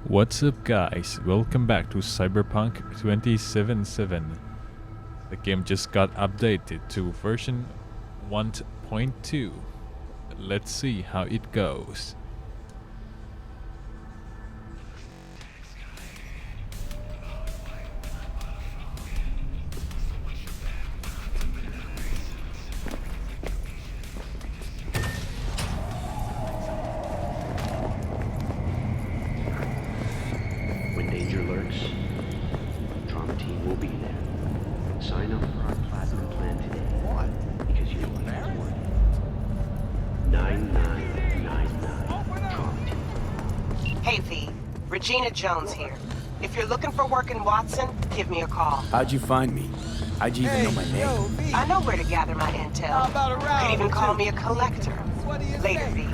What's up guys, welcome back to Cyberpunk 2077. The game just got updated to version 1.2. Let's see how it goes. When danger lurks, Trauma Team will be there. Sign up for our platinum plan today. Why? Because you know what that's worth. 9999 Trauma Team. Hey V, Regina Jones here. If you're looking for work in Watson, give me a call. How'd you find me? How'd you even know my name? V. I know where to gather my intel. How about a round You could even or call two? me a collector. What do you Later, say? V.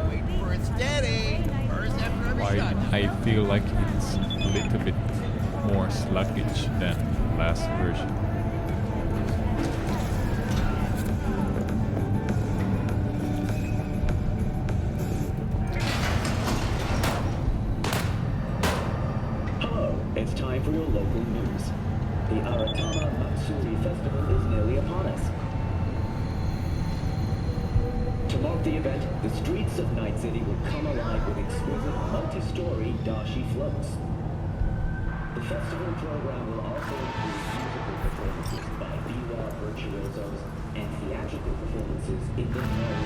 Waiting for it steady. First after every Why shot. I feel like it's a little bit more sluggish than last version. Hello, it's time for your local news. The Aratama Matsuri Festival is nearly upon us. To mark the event, the streets of Night City will come alive with exquisite multi-story dashi floats. The festival program will also include musical performances by biwa virtuosos and theatrical performances in the know.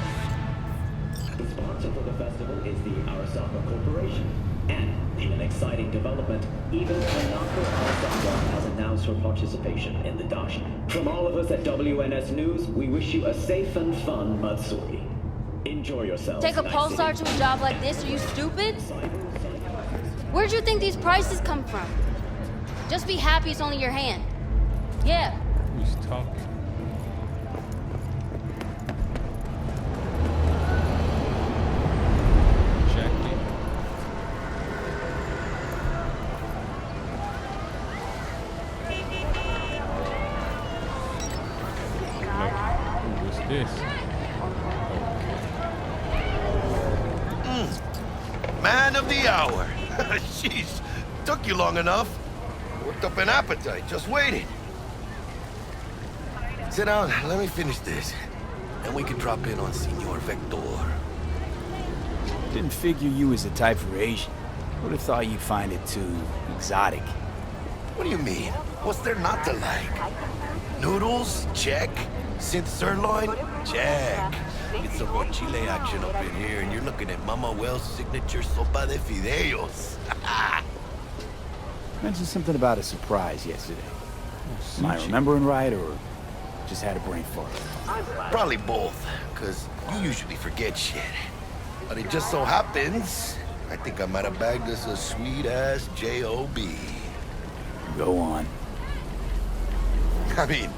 The sponsor for the festival is the Arasaka Corporation. And, in an exciting development, even Hanako Arasaka has announced her participation in the dashi. From all of us at WNS News, we wish you a safe and fun Matsuri. Enjoy yourselves. Take a Night pulsar City. to a job like this? Are you stupid? Where'd you think these prices come from? Just be happy it's only your hand. Yeah. Who's talking? Jackie? Who is this? Man of the hour. Jeez, took you long enough. Worked up an appetite, just waiting. Sit down, let me finish this. Then we can drop in on Senor Vector. Didn't figure you was the type for Asian. Would have thought you'd find it too exotic. What do you mean? What's there not to like? Noodles? Check. Synth sirloin? Check. Get some more Chile action up in here, and you're looking at Mama Wells' signature sopa de fideos. Mentioned something about a surprise yesterday. Am I remembering right, or just had a brain fart? Probably both, because you usually forget shit. But it just so happens, I think I might have bagged us a sweet-ass J.O.B. Go on. I mean,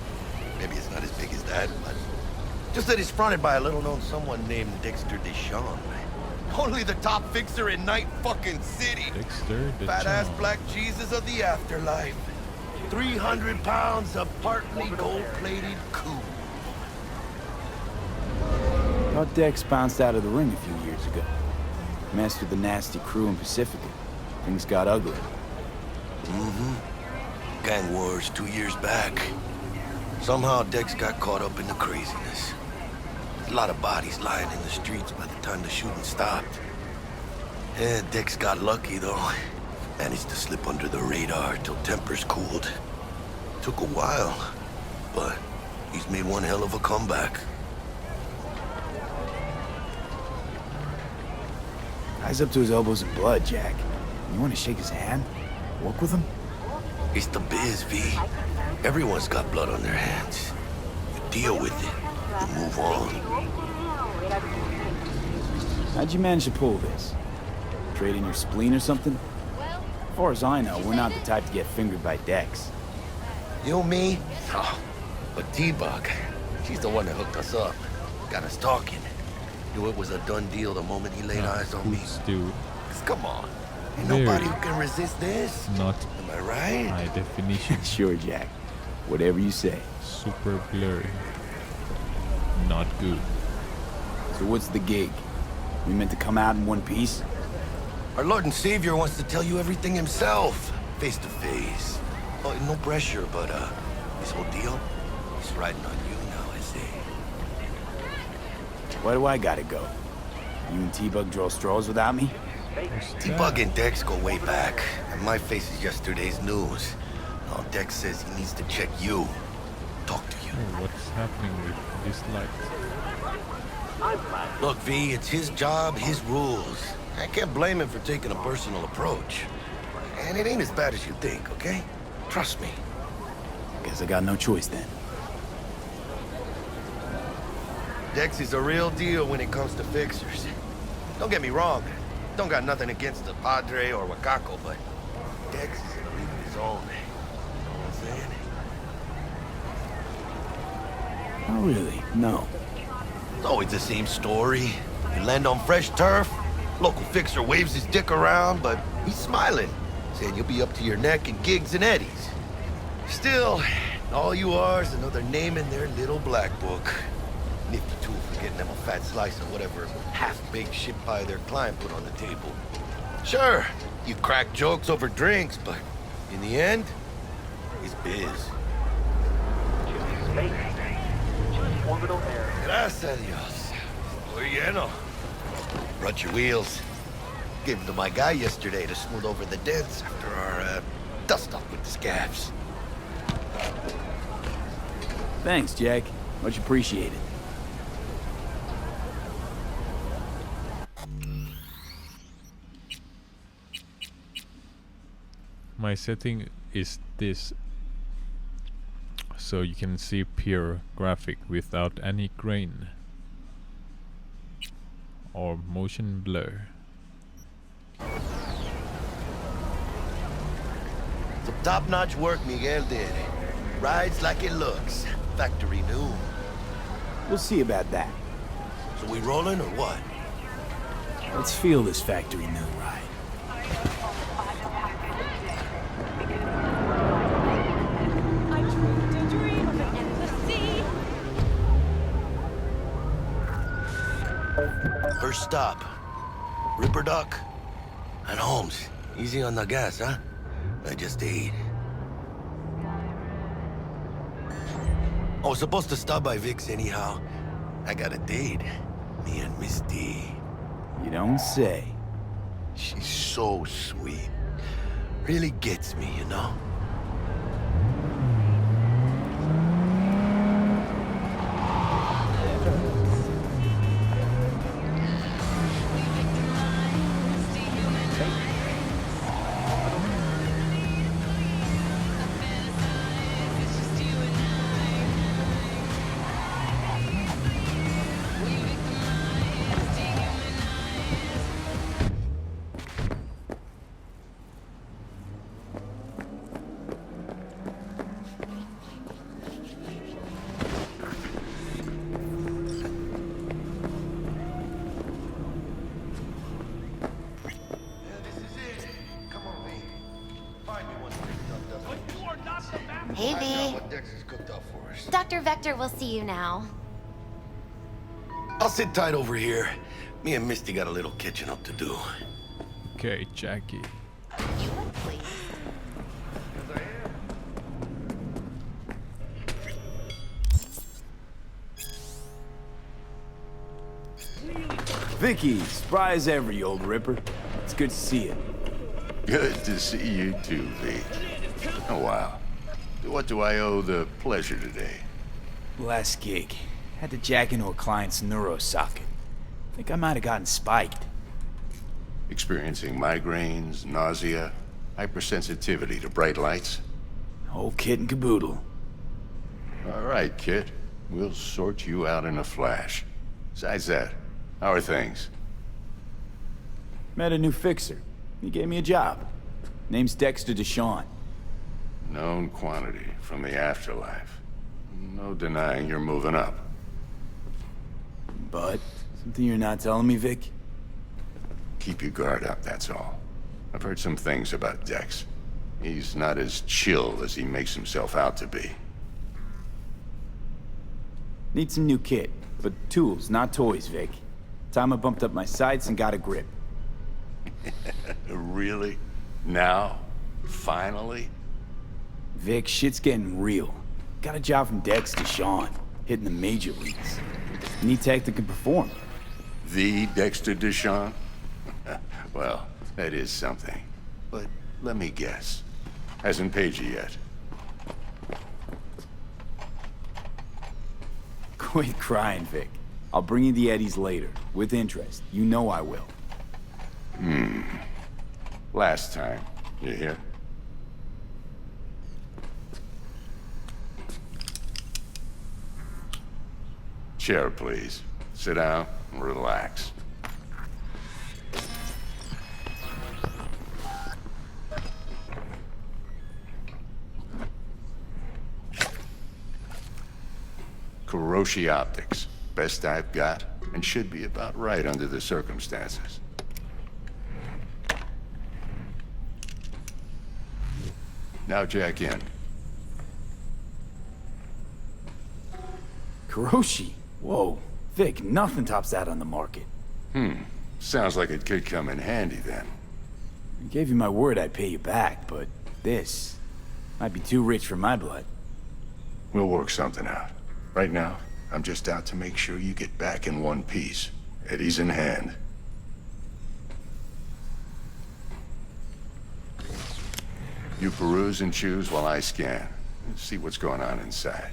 maybe it's not as big as that, but just that it's fronted by a little-known someone named Dexter Deshawn. Only the top fixer in Night fucking City. Dexter the Fat-ass Charm. black Jesus of the afterlife. 300 pounds of partly gold-plated coup. Thought Dex bounced out of the ring a few years ago. Messed with the nasty crew in Pacifica. Things got ugly. Gang wars 2 years back. Somehow Dex got caught up in the craziness. A lot of bodies lying in the streets by the time the shooting stopped. Yeah, Dex got lucky though. Managed to slip under the radar till tempers cooled. Took a while, but he's made one hell of a comeback. Guy's up to his elbows in blood, Jack. You want to shake his hand? Work with him? It's the biz, V. Everyone's got blood on their hands. You deal with it. You move on. How'd you manage to pull this? Trade in your spleen or something? As far as I know, we're not the type to get fingered by Dex. You, me? Oh, but T-Bug, she's the one that hooked us up. Got us talking. Knew it was a done deal the moment he laid eyes on me. Who's dude? 'Cause come on, ain't Very. nobody who can resist this. Not Am I right? my definition. Sure, Jack. Whatever you say. Super blurry. Not good. So what's the gig? We meant to come out in one piece? Our Lord and Savior wants to tell you everything himself, face to face. Oh, no pressure, but this whole deal is riding on you now, I say. Why do I gotta go? You and T-Bug draw straws without me? T-Bug and Dex go way back, and my face is yesterday's news. Now Dex says he needs to check you, talk to you. Oh, what's happening with this light? Look, V, it's his job, his rules. I can't blame him for taking a personal approach. And it ain't as bad as you think, okay? Trust me. Guess I got no choice then. Dex is a real deal when it comes to fixers. Don't get me wrong. Don't got nothing against the Padre or Wakako, but Dex is in a league of his own. You know what I'm saying? Oh, really? No. It's always the same story. You land on fresh turf, local fixer waves his dick around, but he's smiling, saying you'll be up to your neck in gigs and eddies. Still, all you are is another name in their little black book. Nifty tool for getting them a fat slice of whatever half-baked shit pie their client put on the table. Sure, you crack jokes over drinks, but in the end, it's biz. Gracias a Dios. Muy lleno. Brought your wheels. Gave them to my guy yesterday to smooth over the dents after our dust-up with the scabs. Thanks, Jack. Much appreciated. My setting is this, so you can see pure graphic without any grain or motion blur. Some top-notch work Miguel did. Rides like it looks. Factory new. We'll see about that. So we rolling or what? Let's feel this factory new ride. First stop. Ripper Duck and Holmes. Easy on the gas, huh? I just ate. I was supposed to stop by Vic's anyhow. I got a date. Me and Miss D. You don't say. She's so sweet. Really gets me, you know? Hey, V. What Dex has cooked up for us. Dr. Vector will see you now. I'll sit tight over here. Me and Misty got a little catching up to do. Okay, Jackie. You would please. Vicky, spry as ever, you old ripper. It's good to see you. Good to see you too, V. Oh, wow. What do I owe the pleasure today? Last gig. Had to jack into a client's neuro socket. Think I might have gotten spiked. Experiencing migraines, nausea, hypersensitivity to bright lights? Whole kit and caboodle. All right, kid. We'll sort you out in a flash. Besides that, how are things? Met a new fixer. He gave me a job. Name's Dexter Deshawn. Known quantity from the afterlife. No denying you're moving up. But, something you're not telling me, Vic? Keep your guard up, that's all. I've heard some things about Dex. He's not as chill as he makes himself out to be. Need some new kit, but tools, not toys, Vic. Time I bumped up my sights and got a grip. Really? Now? Finally? Vic, shit's getting real. Got a job from Dex to Sean, hitting the major leagues. Need tech that can perform. The Dexter Deshawn? Well, that is something. But let me guess. Hasn't paid you yet. Quit crying, Vic. I'll bring you the eddies later, with interest. You know I will. Last time. You hear? Chair, please. Sit down and relax. Kuroshi Optics. Best I've got, and should be about right under the circumstances. Now jack in. Kuroshi? Whoa. Vic, nothing tops that on the market. Sounds like it could come in handy then. I gave you my word I'd pay you back, but this might be too rich for my blood. We'll work something out. Right now, I'm just out to make sure you get back in one piece. Eddie's in hand. You peruse and choose while I scan. See what's going on inside.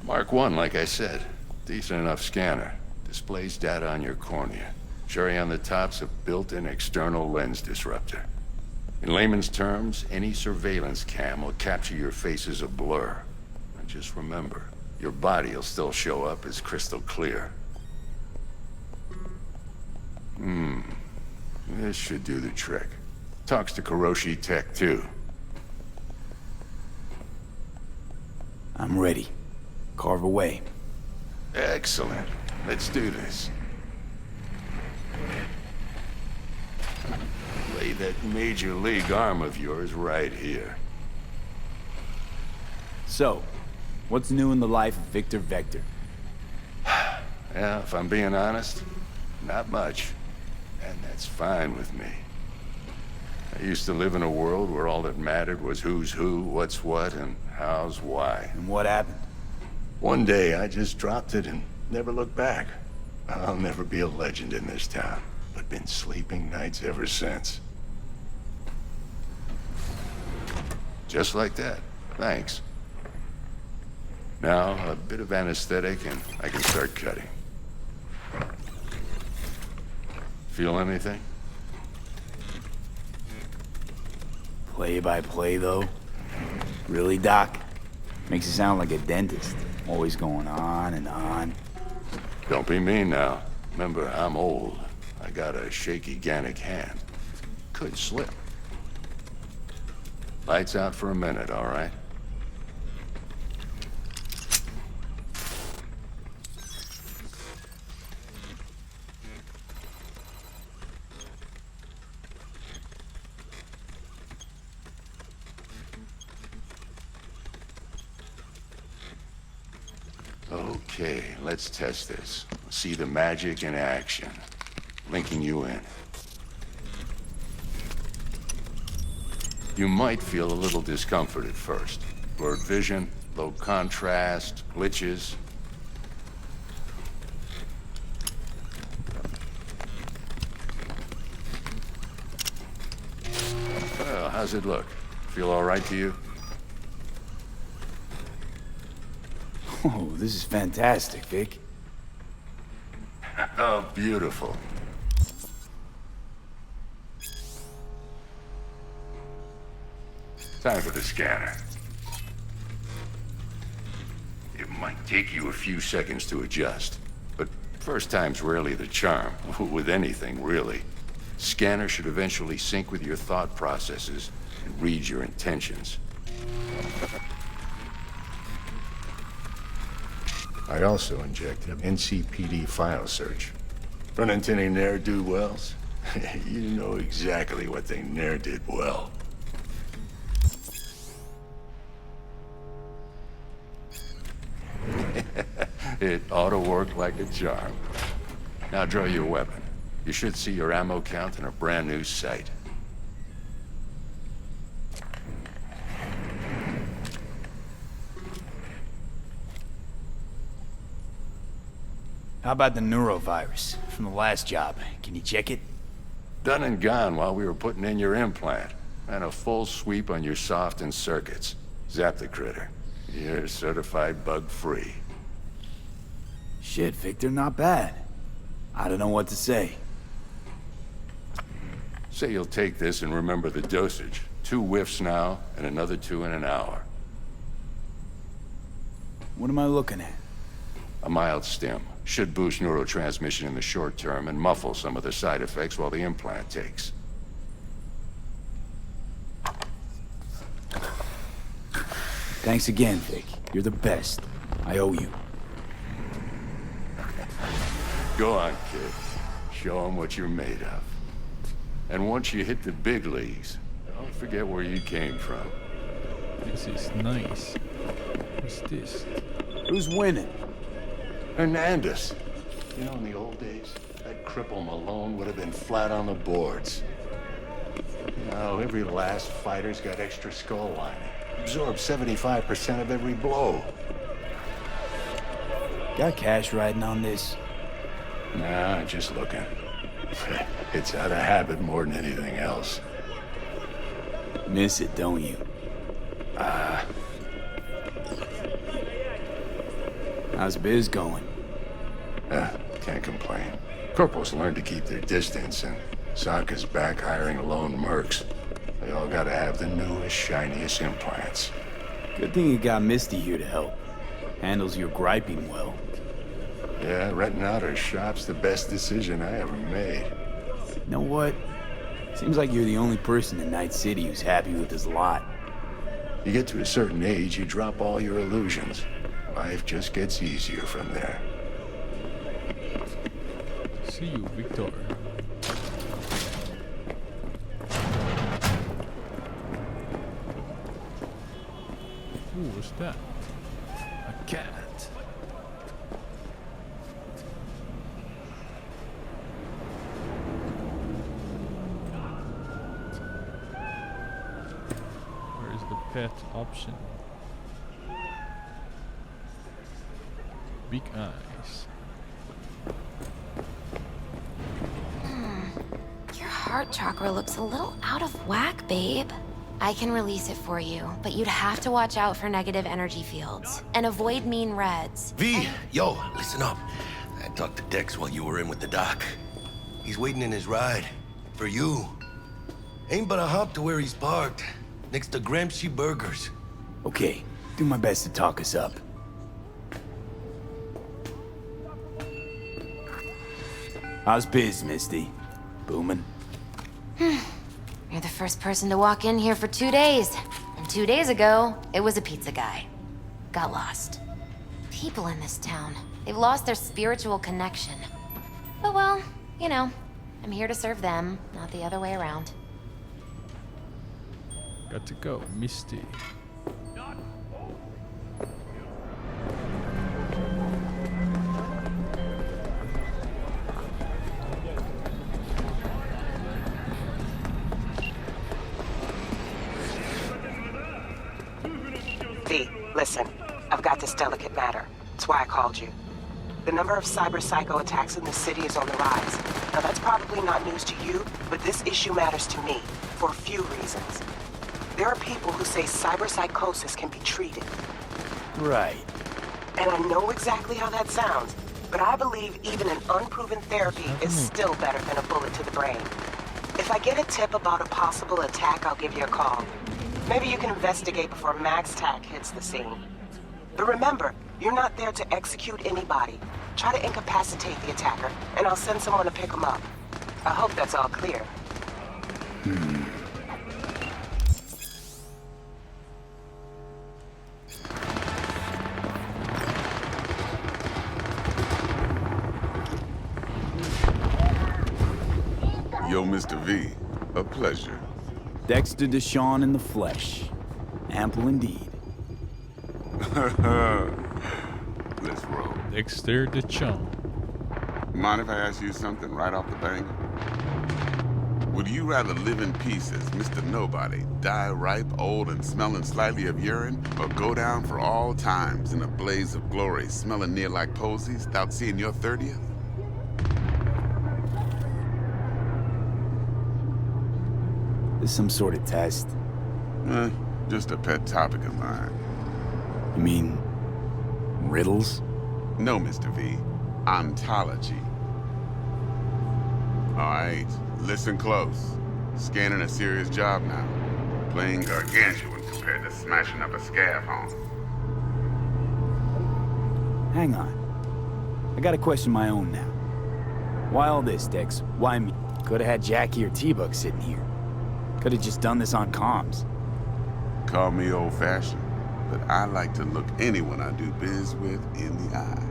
Mark 1, like I said. Decent enough scanner. Displays data on your cornea. Cherry on the top's a built-in external lens disruptor. In layman's terms, any surveillance cam will capture your face as a blur. And just remember, your body will still show up as crystal clear. This should do the trick. Talks to Kuroshi Tech, too. I'm ready. Carve away. Excellent. Let's do this. Lay that major league arm of yours right here. So, what's new in the life of Victor Vector? Yeah, if I'm being honest, not much. And that's fine with me. I used to live in a world where all that mattered was who's who, what's what, and how's why. And what happened? One day, I just dropped it and never looked back. I'll never be a legend in this town, but been sleeping nights ever since. Just like that. Thanks. Now, a bit of anesthetic and I can start cutting. Feel anything? Play by play, though? Really, Doc? Makes you sound like a dentist. Always going on and on. Don't be mean now. Remember, I'm old. I got a shaky Gannic hand. Could slip. Lights out for a minute, all right? Okay, let's test this. See the magic in action. Linking you in. You might feel a little discomfort at first. Blurred vision, low contrast, glitches. Well, how's it look? Feel all right to you? Oh, this is fantastic, Vic. Oh, beautiful. Time for the scanner. It might take you a few seconds to adjust, but first time's rarely the charm, with anything, really. Scanner should eventually sync with your thought processes and read your intentions. I also injected NCPD file search. Run into any ne'er-do-wells? You know exactly what they ne'er did well. It ought to work like a charm. Now draw your weapon. You should see your ammo count in a brand new sight. How about the neurovirus from the last job? Can you check it? Done and gone while we were putting in your implant. And a full sweep on your soft and circuits. Zap the critter. You're certified bug-free. Shit, Victor, not bad. I don't know what to say. Say you'll take this and remember the dosage. 2 whiffs now, and another 2 in an hour. What am I looking at? A mild stim. Should boost neurotransmission in the short term and muffle some of the side effects while the implant takes. Thanks again, Vic. You're the best. I owe you. Go on, kid. Show them what you're made of. And once you hit the big leagues, don't forget where you came from. This is nice. What's this? Who's winning? Hernandez. You know, in the old days, that cripple Malone would have been flat on the boards. Now, every last fighter's got extra skull lining. Absorbs 75% of every blow. Got cash riding on this? Nah, just looking. It's out of habit more than anything else. Miss it, don't you? How's biz going? Can't complain. Corporals learned to keep their distance, and Sokka's back hiring lone mercs. They all gotta have the newest, shiniest implants. Good thing you got Misty here to help. Handles your griping well. Yeah, renting out her shop's the best decision I ever made. You know what? Seems like you're the only person in Night City who's happy with his lot. You get to a certain age, you drop all your illusions. Life just gets easier from there. See you, Victor. Ooh, what's that? A cat. Where is the pet option? Big eyes. Your heart chakra looks a little out of whack, babe. I can release it for you, but you'd have to watch out for negative energy fields and avoid mean reds. V, yo, listen up. I talked to Dex while you were in with the doc. He's waiting in his ride. For you. Ain't but a hop to where he's parked. Next to Gramsci Burgers. Okay, do my best to talk us up. How's biz, Misty? Booming? You're the first person to walk in here for 2 days. And 2 days ago, it was a pizza guy. Got lost. People in this town, they've lost their spiritual connection. But well, you know, I'm here to serve them, not the other way around. Got to go, Misty. V, listen. I've got this delicate matter. That's why I called you. The number of cyber psycho attacks in the city is on the rise. Now that's probably not news to you, but this issue matters to me for a few reasons. There are people who say cyber psychosis can be treated. Right. And I know exactly how that sounds, but I believe even an unproven therapy is still better than a bullet to the brain. If I get a tip about a possible attack, I'll give you a call. Maybe you can investigate before Max Tack hits the scene. But remember, you're not there to execute anybody. Try to incapacitate the attacker, and I'll send someone to pick him up. I hope that's all clear. Yo, Mr. V, a pleasure. Dexter Deshawn in the flesh. Ample indeed. Let's roll. Dexter Deshawn. Mind if I ask you something right off the bang? Would you rather live in peace as Mr. Nobody, die ripe, old, and smelling slightly of urine, or go down for all times in a blaze of glory, smelling near like posies, without seeing your 30th? This some sort of test? Just a pet topic of mine. You mean... riddles? No, Mr. V. Ontology. Alright, listen close. Scanning a serious job now. Playing gargantuan compared to smashing up a scav home. Hang on. I got a question of my own now. Why all this, Dex? Why me? Could've had Jackie or T-Bug sitting here. Could've just done this on comms. Call me old-fashioned, but I like to look anyone I do biz with in the eye.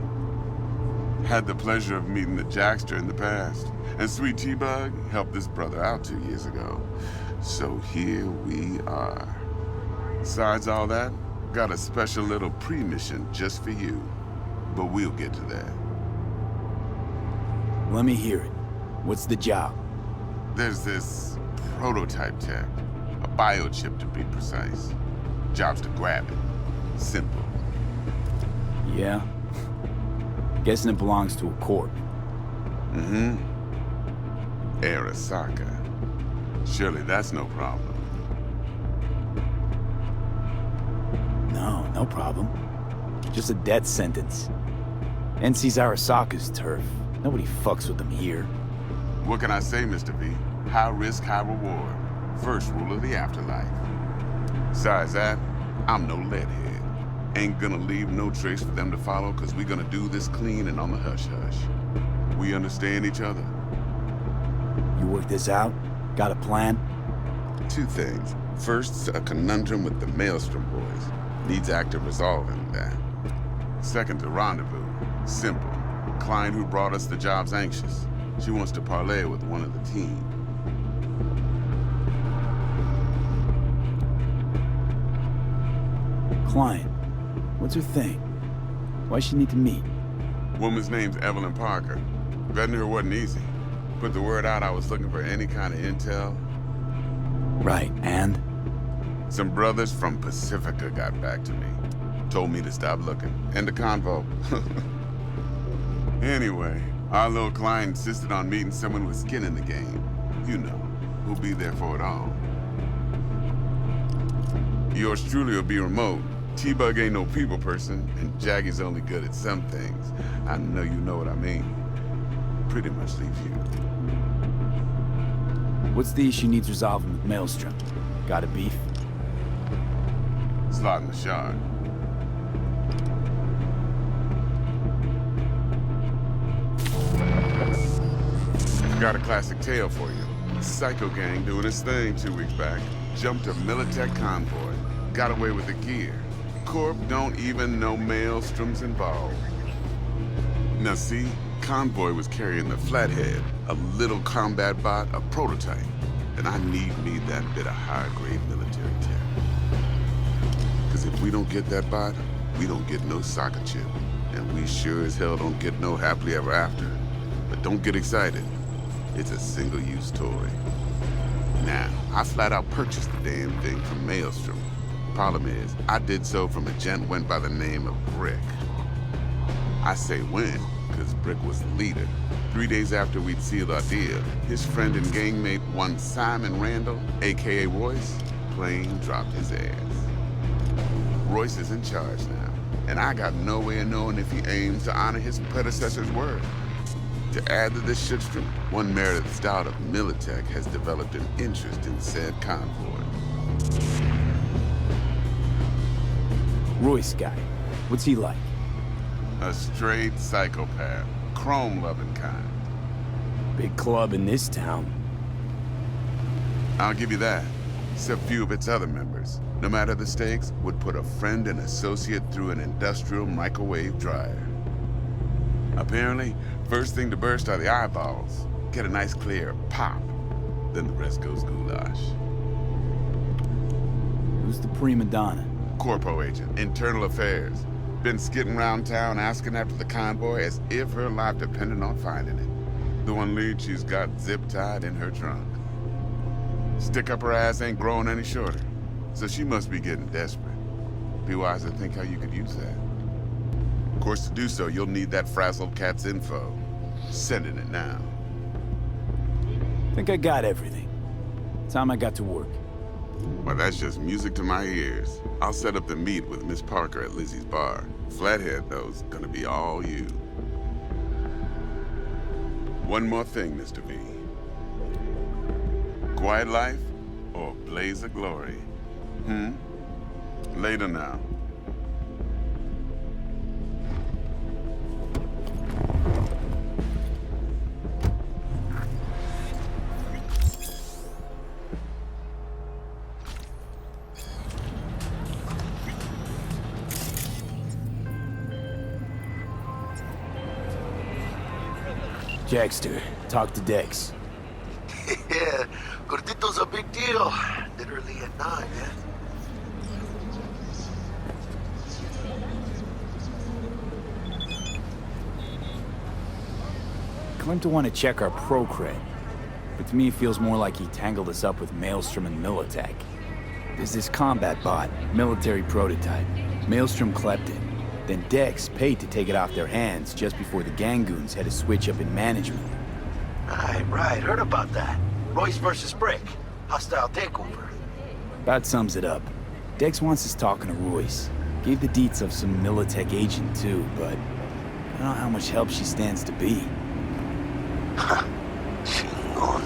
Had the pleasure of meeting the Jackster in the past, and Sweet T-Bug helped this brother out 2 years ago. So here we are. Besides all that, got a special little pre-mission just for you. But we'll get to that. Let me hear it. What's the job? There's this prototype tech, a biochip to be precise. Job's to grab it. Simple. Yeah? Guessing it belongs to a corp. Mm-hmm. Arasaka. Surely that's no problem. No problem. Just a death sentence. NC's Arasaka's turf. Nobody fucks with them here. What can I say, Mr. V? High risk, high reward. First rule of the afterlife. Besides that, I'm no leadhead. Ain't gonna leave no trace for them to follow, cause we gonna do this clean and on the hush-hush. We understand each other. You work this out? Got a plan? Two things. First, a conundrum with the Maelstrom boys. Needs active resolving that. Second, a rendezvous. Simple. Client who brought us the job's anxious. She wants to parlay with one of the team. Client. What's her thing? Why she need to meet? Woman's name's Evelyn Parker. Vetting her wasn't easy. Put the word out I was looking for any kind of intel. Right, and? Some brothers from Pacifica got back to me. Told me to stop looking. End the convo. Anyway, our little client insisted on meeting someone with skin in the game. You know, who'll be there for it all. Yours truly will be remote. T-Bug ain't no people person, and Jaggy's only good at some things. I know you know what I mean. Pretty much leave you. What's the issue needs resolving with Maelstrom? Got a beef? Slot in the shard. Got a classic tale for you. Psycho gang doing his thing 2 weeks back. Jumped a Militech convoy. Got away with the gear. Corp don't even know Maelstrom's involved. Now see, convoy was carrying the Flathead, a little combat bot, a prototype. And I need me that bit of high-grade military tech. Because if we don't get that bot, we don't get no soccer chip. And we sure as hell don't get no happily ever after. But don't get excited. It's a single-use toy. Now, I flat out purchased the damn thing from Maelstrom. Problem is, I did so from a gent went by the name of Brick. I say when, because Brick was the leader. 3 days after we'd sealed our deal, his friend and gangmate, one Simon Randall, a.k.a. Royce, plain dropped his ass. Royce is in charge now, and I got no way of knowing if he aims to honor his predecessor's word. To add to this shitstream, one Meredith Stout of Militech has developed an interest in said convoy. Royce guy. What's he like? A straight psychopath. Chrome-loving kind. Big club in this town. I'll give you that. Except few of its other members, no matter the stakes, would put a friend and associate through an industrial microwave dryer. Apparently, first thing to burst are the eyeballs. Get a nice clear pop. then the rest goes goulash. Who's the prima donna? Corpo agent, internal affairs. Been skidding around town asking after the convoy as if her life depended on finding it. The one lead she's got zip-tied in her trunk. Stick up her ass ain't growing any shorter, so she must be getting desperate. Be wise to think how you could use that. Of course, to do so, you'll need that frazzled cat's info. Sending it now. Think I got everything. Time I got to work. Well, that's just music to my ears. I'll set up the meet with Miss Parker at Lizzie's bar. Flathead, though's gonna be all you. One more thing, Mr. V. Quiet life or blaze of glory? Later now. Jackster, talk to Dex. Yeah, Gordito's a big deal. Literally at 9, man. Claimed to want to check our pro cred, but to me it feels more like he tangled us up with Maelstrom and Militech. There's this combat bot, military prototype. Maelstrom clept it. Then Dex paid to take it off their hands just before the Gangoons had a switch up in management. Right. Heard about that. Royce versus Brick. Hostile takeover. About sums it up. Dex wants us talking to Royce. Gave the deets of some Militech agent too, but I don't know how much help she stands to be. Chingon.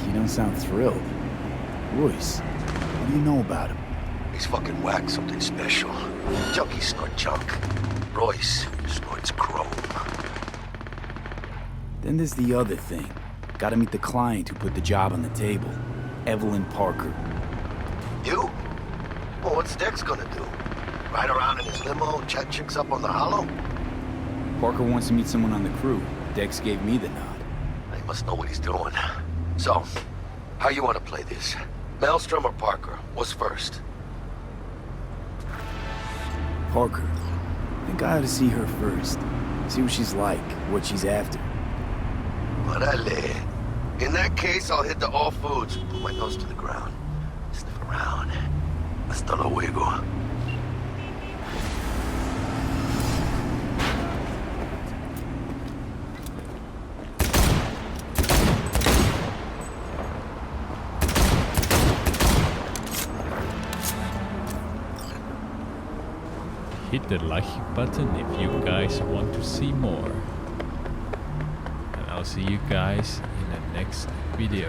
You don't sound thrilled. Royce, what do you know about him? He's fucking whack, something special. Junkies snort junk. Royce snorts chrome. Then there's the other thing. Gotta meet the client who put the job on the table. Evelyn Parker. You? Well, what's Dex gonna do? Ride around in his limo, chat chicks up on the hollow? Parker wants to meet someone on the crew. Dex gave me the nod. He must know what he's doing. So, how you want to play this? Maelstrom or Parker? What's first? Parker. Think I ought to see her first. See what she's like, what she's after. Orale. In that case, I'll hit the all foods. Put my nose to the ground. Sniff around. Hasta luego. Hit the like button if you guys want to see more. And I'll see you guys in the next video.